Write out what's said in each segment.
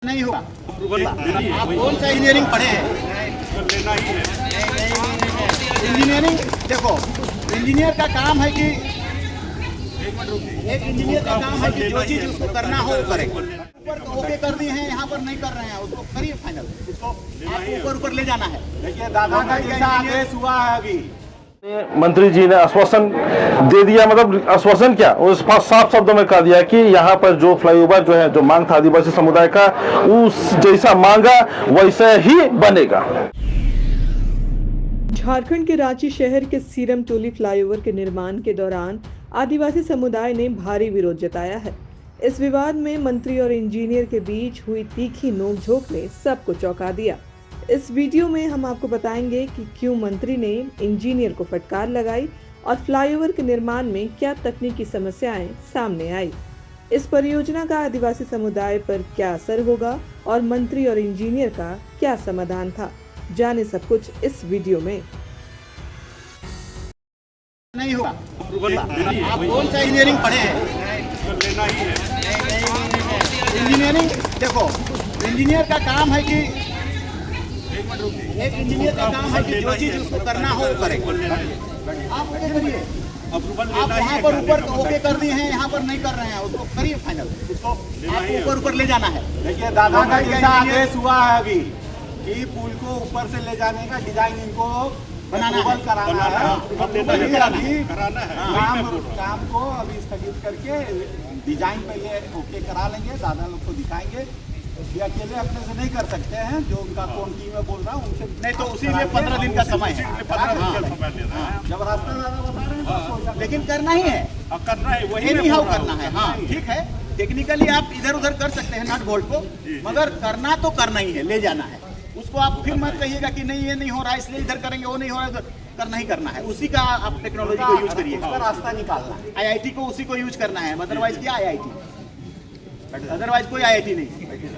नहीं होगा। आप कौन सा इंजीनियरिंग पढ़े हैं? इंजीनियरिंग देखो, इंजीनियर का काम है कि एक इंजीनियर का काम है कि जो चीज उसको करना हो वो करे। ऊपर तो ओके कर दिए हैं, यहाँ पर नहीं कर रहे हैं, उसको करिए फाइनल। उसको आपको ऊपर ले जाना है। देखिए दादा का जैसा आदेश हुआ है अभी। मंत्री जी ने आश्वासन दे दिया, मतलब आश्वासन क्या, उस साफ शब्दों में कह दिया कि यहाँ पर जो फ्लाईओवर जो है, जो मांग था आदिवासी समुदाय का, उस जैसा मांगा वैसे ही बनेगा। झारखंड के रांची शहर के सीरम टोली फ्लाईओवर के निर्माण के दौरान आदिवासी समुदाय ने भारी विरोध जताया है। इस विवाद में मंत्री और इंजीनियर के बीच हुई तीखी नोकझोंक ने सबको चौंका दिया। इस वीडियो में हम आपको बताएंगे कि क्यों मंत्री ने इंजीनियर को फटकार लगाई और फ्लाईओवर के निर्माण में क्या तकनीकी समस्याएं सामने आई। इस परियोजना का आदिवासी समुदाय पर क्या असर होगा और मंत्री और इंजीनियर का क्या समाधान था, जाने सब कुछ इस वीडियो में। नहीं होगा। आप कौन सा इंजीनियरिंग पढ़े हैं? इंजीनियरिंग देखो, इंजीनियर का काम है कि एक इंजीनियर का काम है कि जो चीज उसको करना हो वो करे। आप ओके करिए। आप वहाँ पर ऊपर ओके कर दिए हैं, यहाँ पर नहीं कर रहे हैं, उसको करिए फाइनल। उसको आपको ऊपर ले जाना है। देखिए दादा का जैसा आदेश हुआ है अभी कि पुल को ऊपर से ले जाने का डिजाइन इनको बनाना कराना है। काम को अभी स्थगित करके डिजाइन पहले ओके करा लेंगे, दादा लोग को दिखाएंगे। ये अकेले अपने से नहीं कर सकते हैं, जो उनका कौन टीम में बोल रहा हूँ उनसे नहीं, तो उसी में 15 दिन का समय है। 15 दिन का समय लेना है। जब रास्ता दादा बता रहे हैं लेकिन करना ही है, करना है, वही नहीं हाउ करना है। हाँ ठीक है, टेक्निकली आप इधर उधर कर सकते हैं नट बोल्ट को, मगर करना तो करना ही है, ले जाना है उसको। आप फिर मत कहिएगा कि नहीं ये नहीं हो रहा है इसलिए इधर करेंगे, वो नहीं हो रहा है, करना ही करना है। उसी का आप टेक्नोलॉजी को यूज करिए, उसका रास्ता निकालना। IIT को उसी को यूज करना है, अदरवाइज क्या IIT, अदरवाइज कोई IIT नहीं।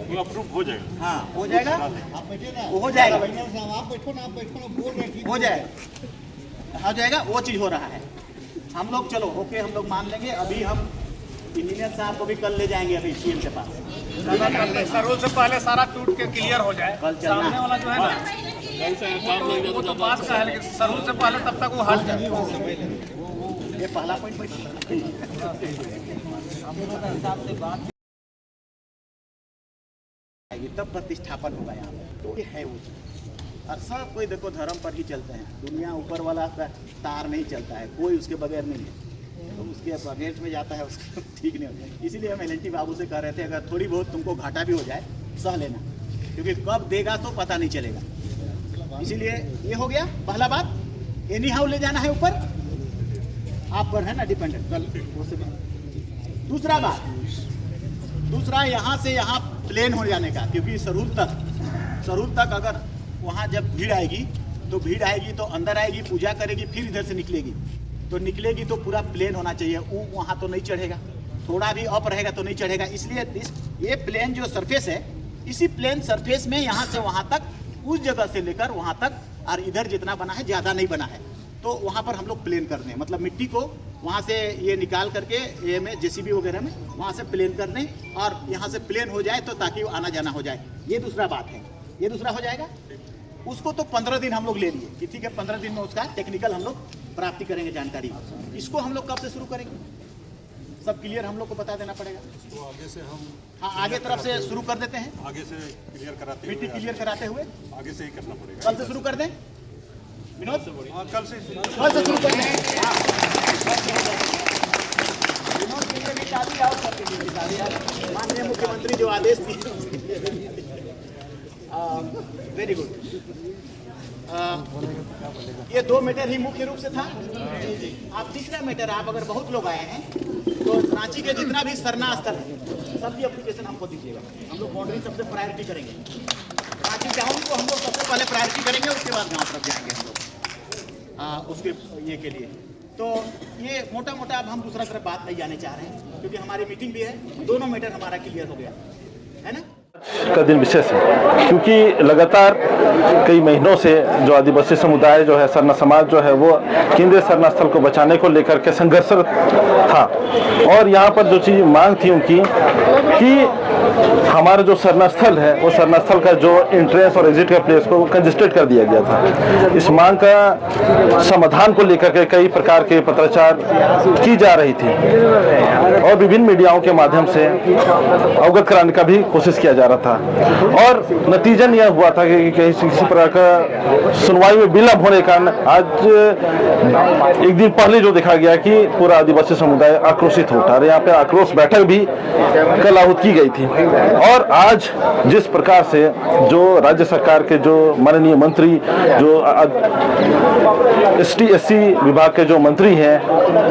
वो अप्रूव हो जाएगा। हाँ हो जाएगा, वो हो जाएगा, आप बैठो ना, बोल रहे हो जाएगा, हो जाएगा। वो चीज हो रहा है। हम लोग चलो ओके, हम लोग मान लेंगे। अभी हम इंजीनियर साहब को भी कल ले जाएंगे अभी CM के पास। सरूल से पहले सारा टूट के क्लियर हो जाए। कल सामने वाला जो है ना, वो तो बात का है, लेकिन सरूल से पहले तब तक वो हट जाए। ये पहला पॉइंट तब प्रतिष्ठापन होगा यहाँ पे। तो ये है वो चीज। और सब कोई देखो धर्म पर ही चलते हैं। दुनिया ऊपर वाला का तार नहीं चलता है, कोई उसके बगैर नहीं है। तो उसके अगेंस्ट में जाता है उसको ठीक नहीं होता। इसीलिए हम LNT बाबू से कह रहे थे, अगर थोड़ी बहुत तुमको घाटा भी हो जाए सह लेना, क्योंकि कब देगा तो पता नहीं चलेगा। इसीलिए ये हो गया पहला बात। एनी हाउ ले जाना है ऊपर, आप पर है ना डिपेंडेंट। कल दूसरा बात, दूसरा यहाँ से यहाँ प्लेन हो जाने का, क्योंकि सरूल तक अगर वहाँ जब भीड़ आएगी तो अंदर आएगी, पूजा करेगी, फिर इधर से निकलेगी तो पूरा प्लेन होना चाहिए। वो वहाँ तो नहीं चढ़ेगा, थोड़ा भी अप रहेगा तो नहीं चढ़ेगा। इसलिए ये प्लेन जो सरफेस है, इसी प्लेन सरफेस में यहाँ से वहाँ तक, उस जगह से लेकर वहाँ तक, और इधर जितना बना है ज़्यादा नहीं बना है, तो वहाँ पर हम लोग प्लेन कर दें। मतलब मिट्टी को वहाँ से ये निकाल करके ये में JCB वगैरह में वहाँ से प्लेन कर दें, और यहाँ से प्लेन हो जाए तो ताकि आना जाना हो जाए। ये दूसरा बात है, ये दूसरा हो जाएगा। उसको तो 15 दिन हम लोग ले लिए कि ठीक है, 15 दिन में उसका टेक्निकल हम लोग प्राप्ति करेंगे जानकारी। इसको हम लोग कब से शुरू करेंगे, सब क्लियर हम लोग को बता देना पड़ेगा। तो आगे से हम, हाँ आगे तरफ से शुरू कर देते हैं, आगे से क्लियर कराते मिट्टी क्लियर कराते हुए आगे से ही करना पड़ेगा। कल से शुरू कर दें विनोद, कल से शुरू कर दें। विनोद के लिए भी शादी और सबके लिए भी शादी। माननीय मुख्यमंत्री जो आदेश दिए, वेरी गुड। ये 2 मैटर ही मुख्य रूप से था। आप तीसरा मैटर, आप अगर बहुत लोग आए हैं तो रांची के जितना भी सरना स्थल है सबकी एप्लीकेशन हमको दीजिएगा। हम लोग बाउंड्री सबसे प्रायोरिटी करेंगे, रांची टाउन को हम लोग सबसे पहले प्रायोरिटी करेंगे, उसके बाद गाँव तरफ जाएंगे हम लोग उसके ये के लिए। तो ये मोटा मोटा अब हम दूसरा तरफ बात नहीं जाने चाह रहे हैं, क्योंकि हमारी मीटिंग भी है। दोनों मैटर हमारा क्लियर हो गया है ना। का दिन विशेष है, क्योंकि लगातार कई महीनों से जो आदिवासी समुदाय जो है, सरना समाज जो है, वो केंद्रीय सरना स्थल को बचाने को लेकर के संघर्षरत था। और यहाँ पर जो चीज़ मांग थी उनकी कि हमारा जो सरना स्थल है, वो सरना स्थल का जो एंट्रेंस और एग्जिट का प्लेस को कंजेस्टेड कर दिया गया था। इस मांग का समाधान को लेकर के कई प्रकार के पत्राचार की जा रही थी और विभिन्न मीडियाओं के माध्यम से अवगत कराने का भी कोशिश किया जा रहा था। और नतीजन यह हुआ था कि किसी प्रकार का सुनवाई में विलंब होने के कारण आज एक दिन पहले जो देखा गया कि पूरा आदिवासी समुदाय आक्रोशित हो उठा। यहाँ पे आक्रोश बैठक भी कल आहूत की गई थी। और आज जिस प्रकार से जो राज्य सरकार के जो माननीय मंत्री, जो ST/SC विभाग के जो मंत्री हैं,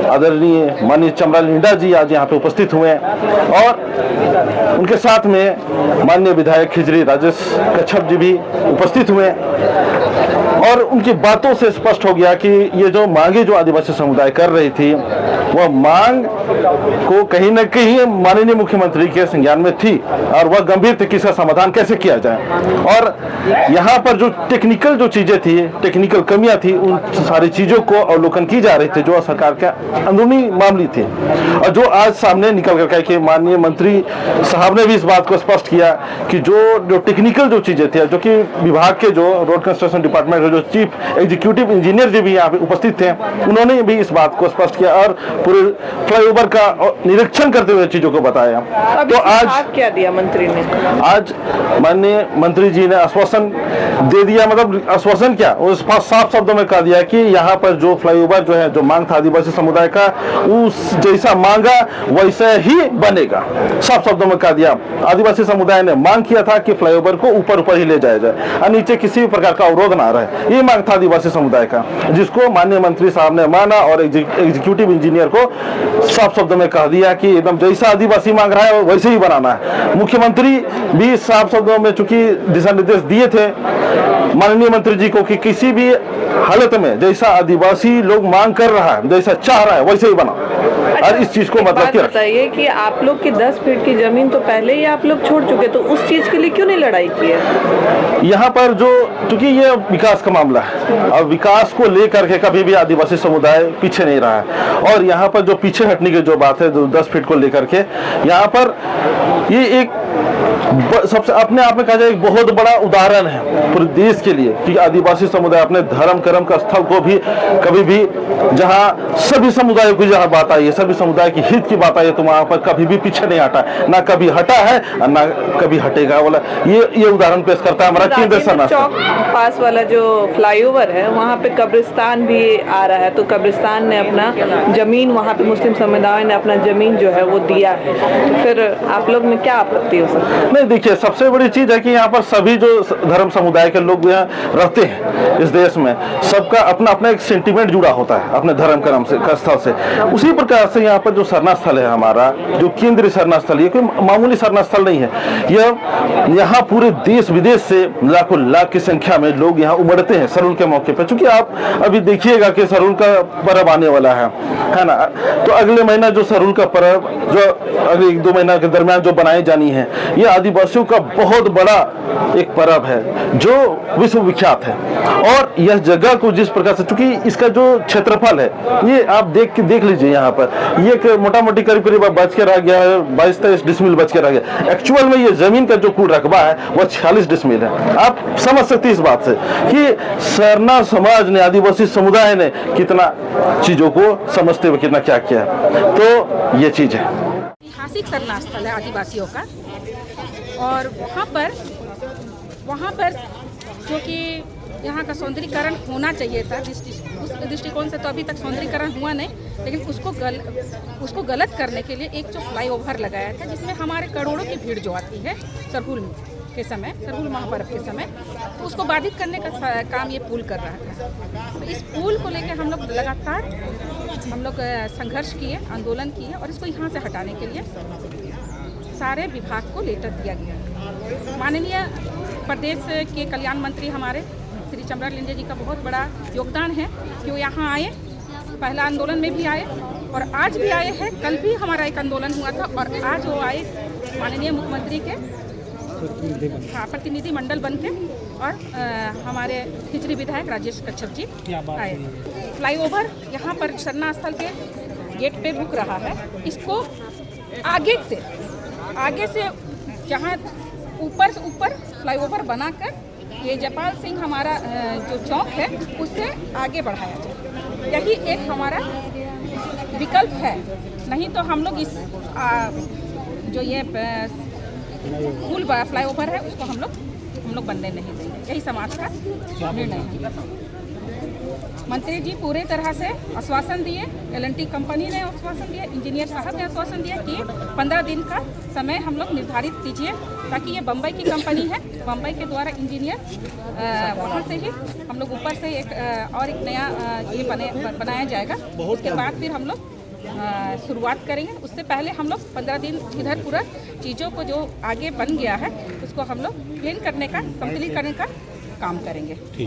आदरणीय माननीय चमरा लिंडा जी आज यहाँ पे उपस्थित हुए और उनके साथ में माननीय विधायक खिजरी राजेश कच्छप जी भी उपस्थित हुए और उनकी बातों से स्पष्ट हो गया कि ये जो मांगे जो आदिवासी समुदाय कर रही थी, वह मांग को कहीं न कहीं माननीय मुख्यमंत्री के संज्ञान में थी और वह गंभीर थी कि इसका समाधान कैसे किया जाए। और यहाँ पर जो टेक्निकल जो चीजें थी, टेक्निकल कमियां थी, उन सारी चीजों को अवलोकन की जा रही थी जो सरकार के अंदरूनी मामले थे और जो आज सामने निकल कर कि माननीय मंत्री साहब ने भी इस बात को स्पष्ट किया कि जो टेक्निकल जो चीजें थी, जो कि विभाग के जो रोड कंस्ट्रक्शन डिपार्टमेंट जो चीफ एग्जीक्यूटिव इंजीनियर जी भी यहाँ पे उपस्थित थे, उन्होंने भी इस बात को स्पष्ट किया और पूरे फ्लाईओवर का निरीक्षण करते हुए चीजों को बताया। तो आज क्या दिया मंत्री ने? आज माननीय मंत्री जी ने आश्वासन दे दिया, मतलब आश्वासन क्या, उस साफ शब्दों में कह दिया कि यहाँ पर जो फ्लाईओवर जो है, जो मांग था आदिवासी समुदाय का, उस जैसा मांगा वैसा ही बनेगा। साफ शब्दों में कह दिया। आदिवासी समुदाय ने मांग किया था कि फ्लाईओवर को ऊपर ही ले जाया जाए और नीचे किसी भी प्रकार का अवरोध ना रहे, ये मांग था आदिवासी समुदाय का, जिसको माननीय मंत्री साहब ने माना और एग्जीक्यूटिव इंजीनियर को साफ शब्दों में कह दिया कि एकदम जैसा आदिवासी मांग रहा है वैसे ही बनाना है। मुख्यमंत्री भी साफ शब्दों में चूंकि दिशा निर्देश दिए थे माननीय मंत्री जी को कि किसी भी हालत में जैसा आदिवासी लोग मांग कर रहा है, जैसा चाह रहा है वैसे ही बना। और इस चीज को मतलब क्या बताइए कि आप लोग की 10 फीट की जमीन तो पहले ही आप लोग छोड़ चुके, तो उस चीज के लिए क्यों नहीं लड़ाई की है? यहाँ पर जो क्योंकि ये विकास का मामला है और विकास को लेकर के कभी भी आदिवासी समुदाय पीछे नहीं रहा है। और यहाँ पर जो पीछे हटने की जो बात है, जो 10 फीट को लेकर के, यहाँ पर ये एक सबसे अपने आप में कहा जाए एक बहुत बड़ा उदाहरण है पूरे देश के लिए कि आदिवासी समुदाय अपने धर्म कर्म का स्थल को भी कभी भी, जहाँ सभी समुदायों की जहाँ बात आई है, सभी समुदाय की हित की बात आई है, तो वहाँ पर कभी भी पीछे नहीं हटा, ना कभी हटा है और ना कभी हटेगा। वाला ये उदाहरण पेश करता है हमारा केंद्र सरना चौक पास वाला जो फ्लाईओवर है, वहाँ पे कब्रिस्तान भी आ रहा है, तो कब्रिस्तान ने अपना जमीन, वहाँ पे मुस्लिम समुदाय ने अपना जमीन जो है वो दिया है, तो फिर आप लोग में क्या आपत्ति हो सकती है? नहीं, देखिए सबसे बड़ी चीज है कि यहाँ पर सभी जो धर्म समुदाय के लोग यहाँ रहते हैं इस देश में, सबका अपना अपना एक सेंटिमेंट जुड़ा होता है अपने धर्म कर्म से स्थल से। उसी प्रकार से यहाँ पर जो सरना स्थल है हमारा, जो केंद्रीय सरना स्थल, ये कोई मामूली सरना स्थल नहीं है। यह यहाँ पूरे देश विदेश से लाखों लाख की संख्या में लोग यहाँ उमड़ते हैं सरुल के मौके पर। चूंकि आप अभी देखिएगा कि सरुल का पर्व आने वाला है ना, तो अगले महीना जो सरुल का पर्व जो अगले 1-2 महीना के दरमियान जो बनाई जानी है, ये आदिवासियों का बहुत बड़ा एक पर्व है जो विश्व विख्यात है। और यह जगह को जिस प्रकार से, चूंकि इसका जो क्षेत्रफल है, ये आप देख लीजिए यहाँ पर, ये मोटा मोटी करीब बच के रह गया है 22-23 डिसमिल बच के रह गया। एक्चुअल में ये जमीन का जो कुल रकबा है वह 46 डिसमिल है। आप समझ सकते हैं इस बात से कि सरना समाज ने, आदिवासी समुदाय ने कितना चीजों को समझते हुए कितना क्या किया। तो ये चीज है, ऐतिहासिक सरना स्थल है आदिवासियों का। और वहाँ पर जो कि यहाँ का सौंदर्यीकरण होना चाहिए था, उस दृष्टिकोण से तो अभी तक सौंदर्यीकरण हुआ नहीं, लेकिन उसको गलत करने के लिए एक जो फ्लाईओवर लगाया था, जिसमें हमारे करोड़ों की भीड़ जो आती है सरहुल के समय, सरहुल महापर्व के समय, तो उसको बाधित करने का काम ये पुल कर रहा था। तो इस पुल को लेकर हम लोग लगातार संघर्ष किए, आंदोलन किए और इसको यहाँ से हटाने के लिए सारे विभाग को लेटर दिया गया। माननीय प्रदेश के कल्याण मंत्री हमारे श्री चमरा लिंडे जी का बहुत बड़ा योगदान है कि वो यहाँ आए, पहला आंदोलन में भी आए और आज भी आए हैं। कल भी हमारा एक आंदोलन हुआ था और आज वो आए माननीय मुख्यमंत्री के हाँ, प्रतिनिधि मंडल बन के और हमारे खिचड़ी विधायक राजेश कच्छप जी आए। फ्लाईओवर यहाँ पर सरना स्थल के गेट पे रुक रहा है। इसको आगे से जहाँ ऊपर फ्लाईओवर बनाकर ये जयपाल सिंह हमारा जो चौक है उससे आगे बढ़ाया जाए। यही एक हमारा विकल्प है, नहीं तो हम लोग इस जो ये पुल फ्लाईओवर है उसको हम लोग बनने नहीं देंगे। यही समाज का निर्णय है। मंत्री जी पूरे तरह से आश्वासन दिए, L&T कंपनी ने आश्वासन दिया, इंजीनियर साहब ने आश्वासन दिया कि 15 दिन का समय हम लोग निर्धारित कीजिए, ताकि ये बम्बई की कंपनी है, बम्बई के द्वारा इंजीनियर वहाँ से ही हम लोग ऊपर से एक नया ये बनाया जाएगा। उसके बाद फिर हम लोग शुरुआत करेंगे। उससे पहले हम लोग 15 दिन इधर पूरा चीज़ों को जो आगे बन गया है उसको हम लोग क्लीन करने का, संतुलित करने का काम करेंगे।